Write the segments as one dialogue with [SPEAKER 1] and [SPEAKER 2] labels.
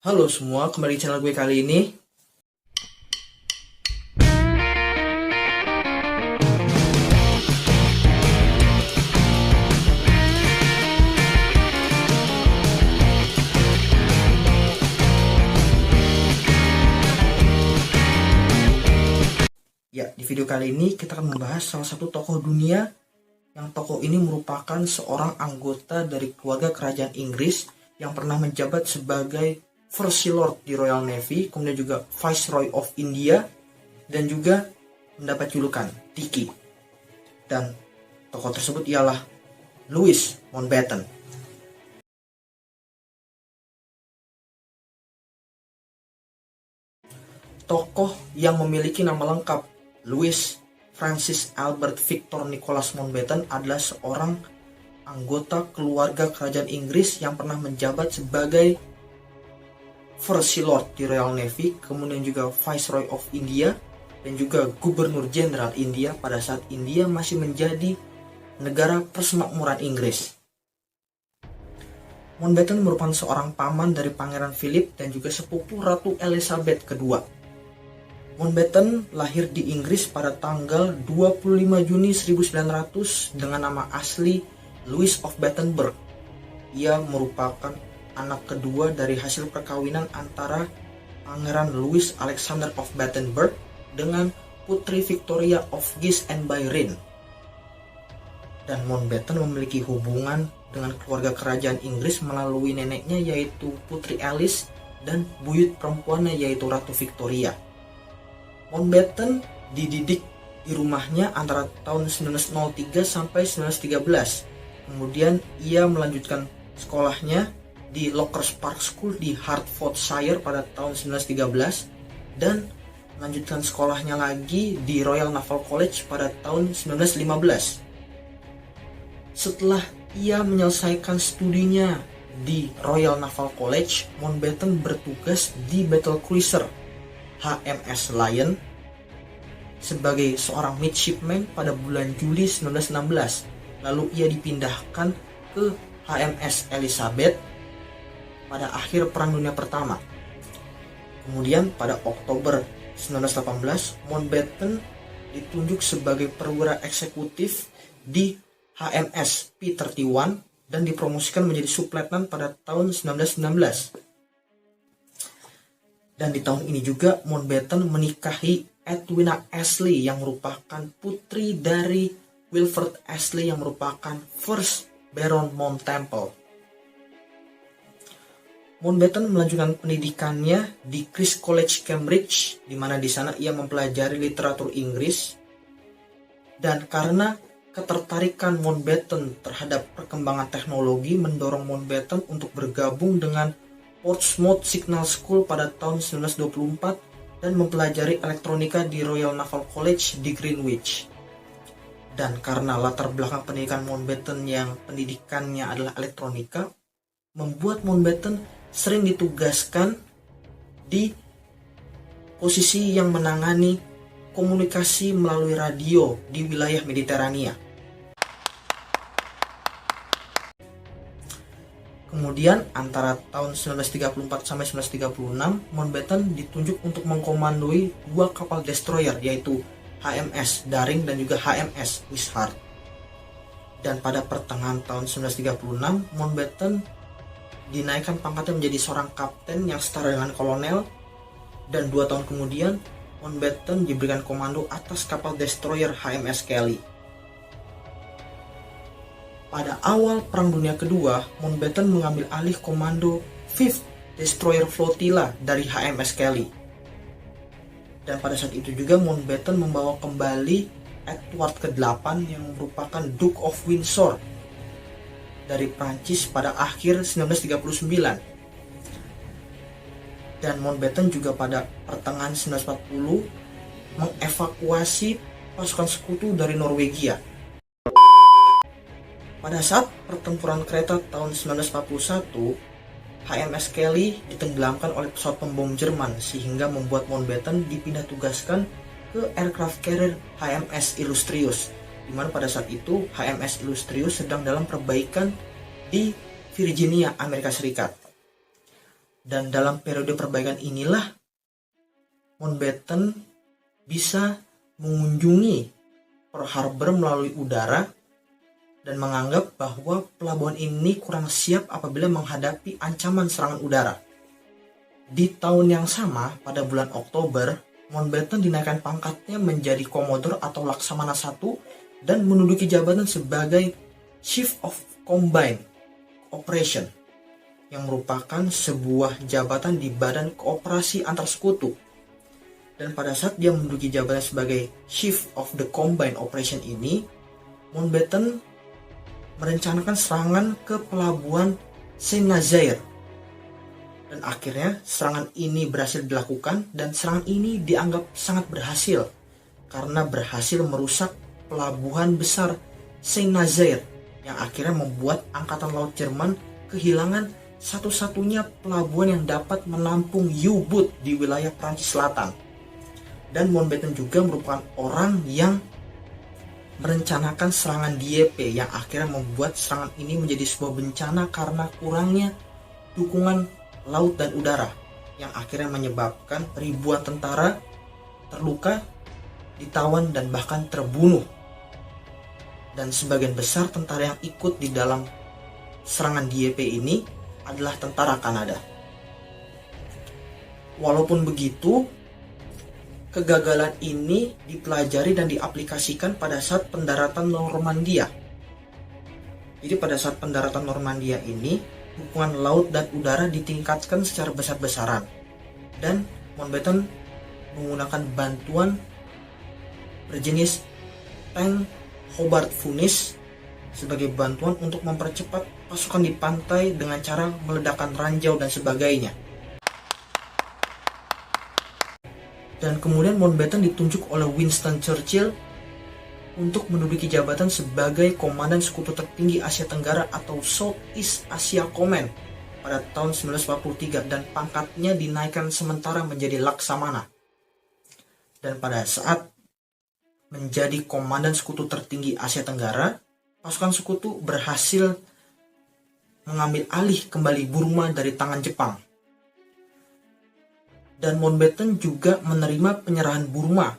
[SPEAKER 1] Halo semua, kembali di channel gue kali ini. Ya, di video kali ini kita akan membahas salah satu tokoh dunia yang tokoh ini merupakan seorang anggota dari keluarga kerajaan Inggris yang pernah menjabat sebagai First Sea Lord di Royal Navy, kemudian juga Viceroy of India, dan juga mendapat julukan Tiki. Dan tokoh tersebut ialah Louis Mountbatten. Tokoh yang memiliki nama lengkap Louis Francis Albert Victor Nicholas Mountbatten adalah seorang anggota keluarga kerajaan Inggris yang pernah menjabat sebagai First Sea Lord di Royal Navy, kemudian juga Viceroy of India, dan juga Gubernur Jenderal India pada saat India masih menjadi negara persemakmuran Inggris. Mountbatten merupakan seorang paman dari Pangeran Philip dan juga sepupu Ratu Elizabeth II. Mountbatten lahir di Inggris pada tanggal 25 Juni 1900 dengan nama asli Louis of Battenberg. Ia merupakan anak kedua dari hasil perkawinan antara Pangeran Louis Alexander of Battenberg dengan Putri Victoria of Guise and Byrne. Dan Mountbatten memiliki hubungan dengan keluarga kerajaan Inggris melalui neneknya yaitu Putri Alice dan buyut perempuannya yaitu Ratu Victoria. Mountbatten dididik di rumahnya antara tahun 1903 sampai 1913. Kemudian ia melanjutkan sekolahnya di Lockers Park School di Hertfordshire pada tahun 1913 dan melanjutkan sekolahnya lagi di Royal Naval College pada tahun 1915. Setelah ia menyelesaikan studinya di Royal Naval College, Mountbatten bertugas di battle cruiser HMS Lion sebagai seorang midshipman pada bulan Juli 1916. Lalu ia dipindahkan ke HMS Elizabeth pada akhir Perang Dunia Pertama. Kemudian pada Oktober 1918, Mountbatten ditunjuk sebagai perwira eksekutif di HMS P-31 dan dipromosikan menjadi subletnan pada tahun 1919. Dan di tahun ini juga Mountbatten menikahi Edwina Ashley yang merupakan putri dari Wilfred Ashley yang merupakan First Baron Mounttemple. Mountbatten melanjutkan pendidikannya di Christ's College Cambridge, di mana di sana ia mempelajari literatur Inggris. Dan karena ketertarikan Mountbatten terhadap perkembangan teknologi mendorong Mountbatten untuk bergabung dengan Portsmouth Signal School pada tahun 1924 dan mempelajari elektronika di Royal Naval College di Greenwich. Dan karena latar belakang pendidikan Mountbatten yang pendidikannya adalah elektronika, membuat Mountbatten sering ditugaskan di posisi yang menangani komunikasi melalui radio di wilayah Mediterania. Kemudian antara tahun 1934 sampai 1936, Mountbatten ditunjuk untuk mengkomandoi dua kapal destroyer yaitu HMS Daring dan juga HMS Wishart. Dan pada pertengahan tahun 1936, Mountbatten dinaikkan pangkatnya menjadi seorang kapten yang setara dengan kolonel, dan 2 tahun kemudian Mountbatten diberikan komando atas kapal destroyer HMS Kelly. Pada awal Perang Dunia Kedua, Mountbatten mengambil alih komando 5th Destroyer Flotilla dari HMS Kelly. Dan pada saat itu juga Mountbatten membawa kembali Edward ke-8 yang merupakan Duke of Windsor dari Prancis pada akhir 1939. Dan Mountbatten juga pada pertengahan 1940 mengevakuasi pasukan sekutu dari Norwegia. Pada saat pertempuran kereta tahun 1941, HMS Kelly ditenggelamkan oleh pesawat pembom Jerman sehingga membuat Mountbatten dipindah tugaskan ke aircraft carrier HMS Illustrious, di mana pada saat itu HMS Illustrious sedang dalam perbaikan di Virginia, Amerika Serikat. Dan dalam periode perbaikan inilah Mountbatten bisa mengunjungi Pearl Harbor melalui udara dan menganggap bahwa pelabuhan ini kurang siap apabila menghadapi ancaman serangan udara. Di tahun yang sama, pada bulan Oktober, Mountbatten dinaikkan pangkatnya menjadi Commodore atau Laksamana I dan menduduki jabatan sebagai Chief of Combined Operation, yang merupakan sebuah jabatan di Badan Kooperasi Antar Sekutu. Dan pada saat dia menduduki jabatan sebagai Chief of the Combined Operation ini, Mountbatten merencanakan serangan ke pelabuhan Saint-Nazaire. Dan akhirnya serangan ini berhasil dilakukan, dan serangan ini dianggap sangat berhasil karena berhasil merusak pelabuhan besar Saint-Nazaire yang akhirnya membuat Angkatan Laut Jerman kehilangan satu-satunya pelabuhan yang dapat menampung U-boot di wilayah Prancis Selatan. Dan Mountbatten juga merupakan orang yang merencanakan serangan Dieppe yang akhirnya membuat serangan ini menjadi sebuah bencana karena kurangnya dukungan laut dan udara, yang akhirnya menyebabkan ribuan tentara terluka, ditawan, dan bahkan terbunuh. Dan sebagian besar tentara yang ikut di dalam serangan Dieppe ini adalah tentara Kanada. Walaupun begitu, kegagalan ini dipelajari dan diaplikasikan pada saat pendaratan Normandia. Jadi pada saat pendaratan Normandia ini, dukungan laut dan udara ditingkatkan secara besar-besaran. Dan Mountbatten menggunakan bantuan berjenis tank Hobart Funis sebagai bantuan untuk mempercepat pasukan di pantai dengan cara meledakkan ranjau dan sebagainya. Dan kemudian Mountbatten ditunjuk oleh Winston Churchill untuk menduduki jabatan sebagai Komandan Sekutu Tertinggi Asia Tenggara atau Southeast Asia Command pada tahun 1943, dan pangkatnya dinaikkan sementara menjadi Laksamana. Dan pada saat menjadi Komandan Sekutu Tertinggi Asia Tenggara, pasukan Sekutu berhasil mengambil alih kembali Burma dari tangan Jepang. Dan Mountbatten juga menerima penyerahan Burma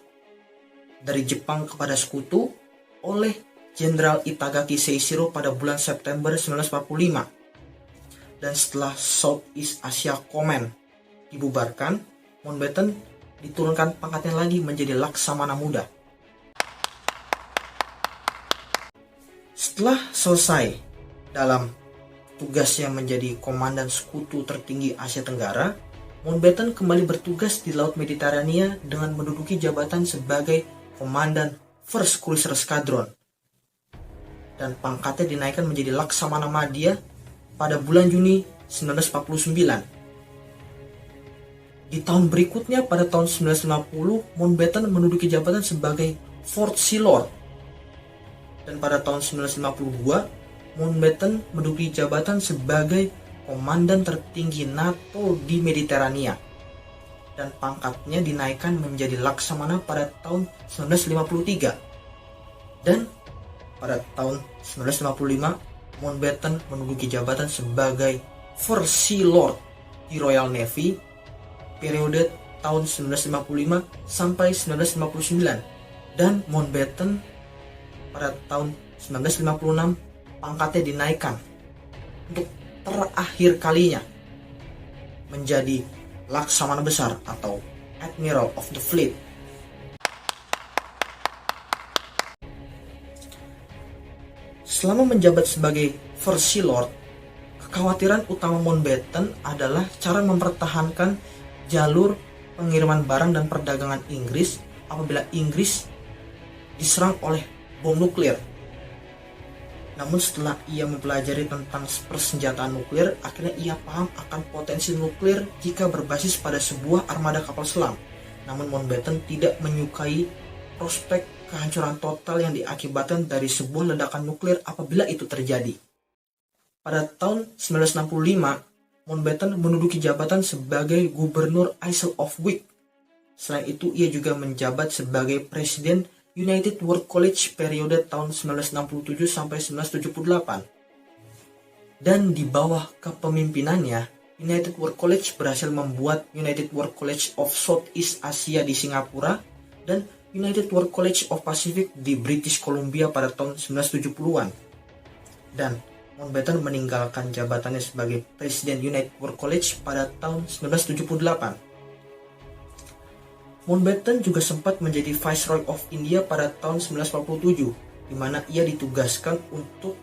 [SPEAKER 1] dari Jepang kepada Sekutu oleh Jenderal Itagaki Seishiro pada bulan September 1945. Dan setelah Southeast Asia Command dibubarkan, Mountbatten diturunkan pangkatnya lagi menjadi Laksamana Muda. Setelah selesai dalam tugasnya menjadi Komandan Sekutu Tertinggi Asia Tenggara, Mountbatten kembali bertugas di Laut Mediterania dengan menduduki jabatan sebagai Komandan First Cruiser Squadron. Dan pangkatnya dinaikkan menjadi Laksamana Madya pada bulan Juni 1949. Di tahun berikutnya, pada tahun 1950, Mountbatten menduduki jabatan sebagai Fourth Sea Lord. Dan pada tahun 1952, Mountbatten menduduki jabatan sebagai Komandan Tertinggi NATO di Mediterania, dan pangkatnya dinaikkan menjadi Laksamana pada tahun 1953. Dan pada tahun 1955, Mountbatten menduduki jabatan sebagai First Sea Lord di Royal Navy periode tahun 1955 sampai 1959. Dan Mountbatten pada tahun 1956 pangkatnya dinaikkan untuk terakhir kalinya menjadi Laksamana Besar atau Admiral of the Fleet. Selama menjabat sebagai First Sea Lord, kekhawatiran utama Mountbatten adalah cara mempertahankan jalur pengiriman barang dan perdagangan Inggris apabila Inggris diserang oleh bom nuklir. Namun setelah ia mempelajari tentang persenjataan nuklir, akhirnya ia paham akan potensi nuklir jika berbasis pada sebuah armada kapal selam. Namun Mountbatten tidak menyukai prospek kehancuran total yang diakibatkan dari sebuah ledakan nuklir apabila itu terjadi. Pada tahun 1965, Mountbatten menduduki jabatan sebagai Gubernur Isle of Wight. Selain itu, ia juga menjabat sebagai Presiden United World College periode tahun 1967 sampai 1978. Dan di bawah kepemimpinannya, United World College berhasil membuat United World College of Southeast Asia di Singapura dan United World College of Pacific di British Columbia pada tahun 1970-an. Dan Mountbatten meninggalkan jabatannya sebagai Presiden United World College pada tahun 1978. Mountbatten juga sempat menjadi Viceroy of India pada tahun 1947, di mana ia ditugaskan untuk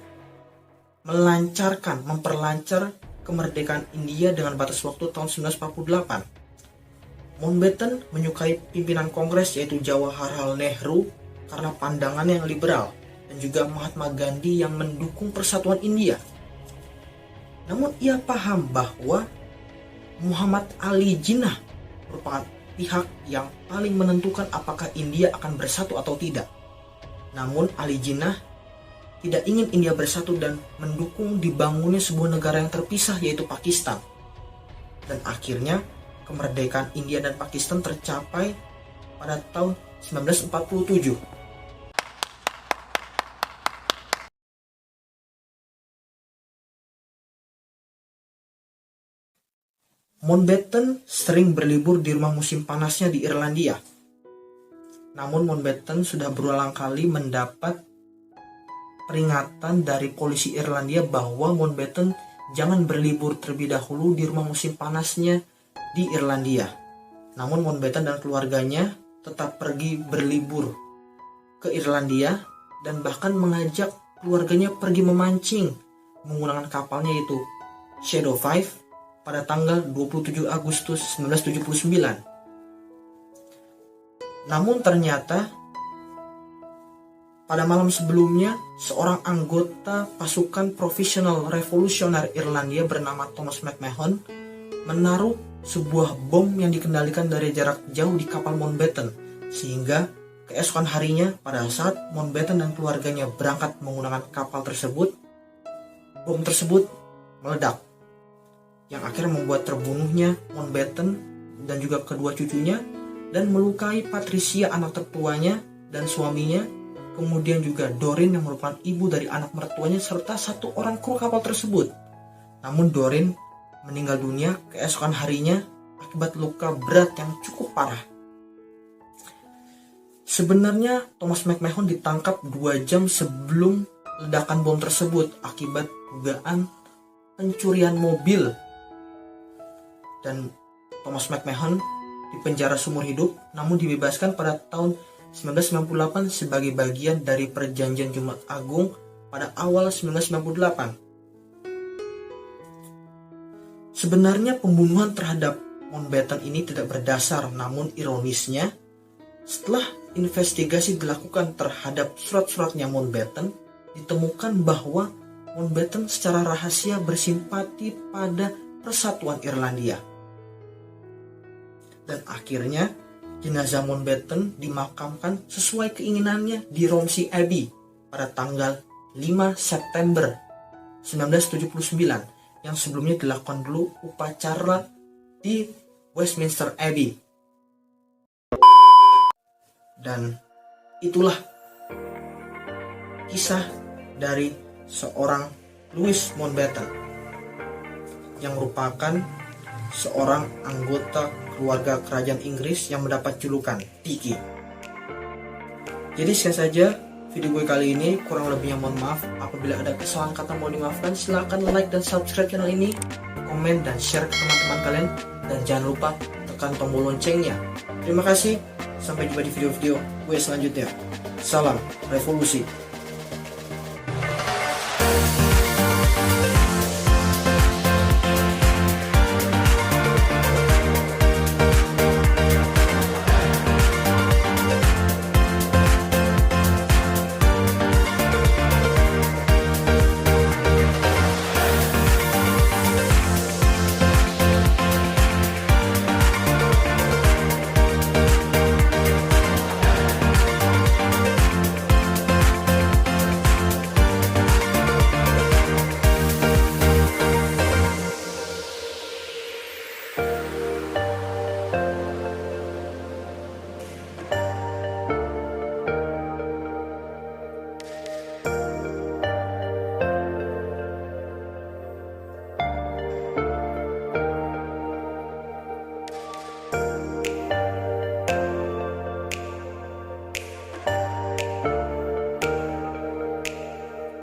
[SPEAKER 1] memperlancar kemerdekaan India dengan batas waktu tahun 1948. Mountbatten menyukai pimpinan Kongres yaitu Jawaharlal Nehru karena pandangannya yang liberal dan juga Mahatma Gandhi yang mendukung persatuan India. Namun ia paham bahwa Muhammad Ali Jinnah merupakan pihak yang paling menentukan apakah India akan bersatu atau tidak. Namun Ali Jinnah tidak ingin India bersatu dan mendukung dibangunnya sebuah negara yang terpisah yaitu Pakistan. Dan akhirnya kemerdekaan India dan Pakistan tercapai pada tahun 1947. Mountbatten sering berlibur di rumah musim panasnya di Irlandia. Namun Mountbatten sudah berulang kali mendapat peringatan dari polisi Irlandia bahwa Mountbatten jangan berlibur terlebih dahulu di rumah musim panasnya di Irlandia. Namun Mountbatten dan keluarganya tetap pergi berlibur ke Irlandia dan bahkan mengajak keluarganya pergi memancing menggunakan kapalnya yaitu Shadow 5 pada tanggal 27 Agustus 1979. Namun ternyata pada malam sebelumnya seorang anggota pasukan profesional revolusioner Irlandia bernama Thomas McMahon menaruh sebuah bom yang dikendalikan dari jarak jauh di kapal Mountbatten, sehingga keesokan harinya pada saat Mountbatten dan keluarganya berangkat menggunakan kapal tersebut, bom tersebut meledak yang akhirnya membuat terbunuhnya Mountbatten dan juga kedua cucunya dan melukai Patricia anak tertuanya dan suaminya, kemudian juga Doreen yang merupakan ibu dari anak mertuanya serta satu orang kru kapal tersebut. Namun Doreen meninggal dunia keesokan harinya akibat luka berat yang cukup parah. Sebenarnya Thomas McMahon ditangkap 2 jam sebelum ledakan bom tersebut akibat dugaan pencurian mobil. Dan Thomas McMahon dipenjara seumur hidup namun dibebaskan pada tahun 1998 sebagai bagian dari perjanjian Jumat Agung pada awal 1998. Sebenarnya pembunuhan terhadap Mountbatten ini tidak berdasar, namun ironisnya setelah investigasi dilakukan terhadap surat-suratnya Mountbatten, ditemukan bahwa Mountbatten secara rahasia bersimpati pada persatuan Irlandia. Dan akhirnya jenazah Mountbatten dimakamkan sesuai keinginannya di Romsey Abbey pada tanggal 5 September 1979 yang sebelumnya dilakukan dulu upacara di Westminster Abbey. Dan itulah kisah dari seorang Louis Mountbatten yang merupakan seorang anggota keluarga kerajaan Inggris yang mendapat julukan Tiki. Jadi sekian saja video gue kali ini, kurang lebihnya mohon maaf. Apabila ada kesalahan kata mau dimaafkan, silahkan like dan subscribe channel ini, komen dan share ke teman-teman kalian, dan jangan lupa tekan tombol loncengnya. Terima kasih, sampai jumpa di video-video gue selanjutnya. Salam revolusi.